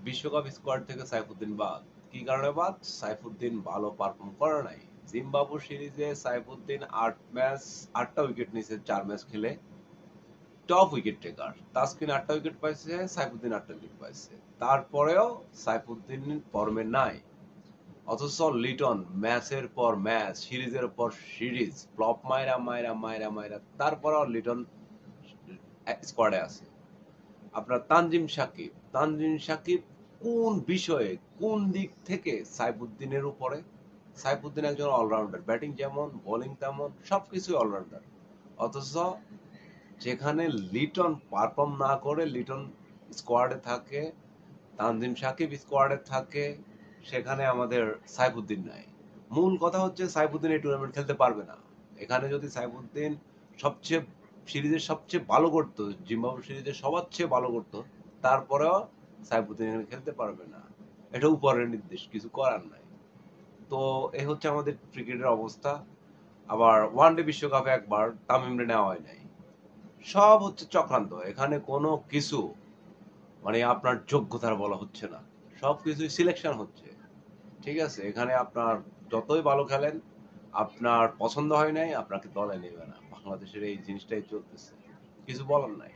বিশ্বকাপ স্কোয়াড থেকে সাইফুদ্দিন বাদ। কি কারণে বাদ? সাইফুদ্দিন ভালো পারফর্ম করে নাই। জিম্বাবু সিরিজে সাইফুদ্দিন 8টা উইকেট নিয়েছে 4 ম্যাচ খেলে। Top wicket taker. তাসকিন 8টা উইকেট পাইছে, সাইফুদ্দিন 8টা উইকেট পাইছে। তারপরেও সাইফুদ্দিন ফর্মে নাই। অথচ লিটন ম্যাচের পর ম্যাচ, সিরিজের পর সিরিজ ফ্লপ মাইরা মাইরা মাইরা মাইরা তারপরেও লিটন স্কোয়াডে আছে। আপনার তানজিম সাকিব কোন বিষয়ে, কোন দিক থেকে সাইফুদ্দিনের উপরে? সাইফুদ্দিন একজন অলরাউন্ডার, ব্যাটিং যেমন বোলিং তেমন সবকিছুই অলরাউন্ডার। অথচ যেখানে লিটন পারফর্ম না করে, লিটন স্কোয়াডে থাকে, তানজিম সাকিব স্কোয়াডে থাকে, সেখানে আমাদের সাইফুদ্দিন নাই। মূল কথা হচ্ছে সাইফুদ্দিন এই টুর্নামেন্ট খেলতে পারবে না। এখানে যদি সাইফুদ্দিন সবচেয়ে সিরিজের সবচেয়ে ভালো করতো, জিম্বাবু সিরিজের সবার চেয়ে ভালো করতো, তারপরেও সাইফুদ্দিন এখানে খেলতে পারবে না। এটা উপরের নির্দেশ, কিছু করার নাই। তো এই হচ্ছে আমাদের ক্রিকেটের অবস্থা। আবার ওয়ানডে বিশ্বকাপে একবার তামিমরে নেওয়া হয় নাই। সব হচ্ছে চক্রান্ত। এখানে কোনো কিছু মানে আপনার যোগ্যতার বলা হচ্ছে না, সবকিছুই সিলেকশন হচ্ছে। ঠিক আছে, এখানে আপনার যতই ভালো খেলেন, আপনার পছন্দ হয় নাই, আপনাকে দলে নেবে না। বাংলাদেশের এই জিনিসটাই চলতেছে, কিছু বলার নাই।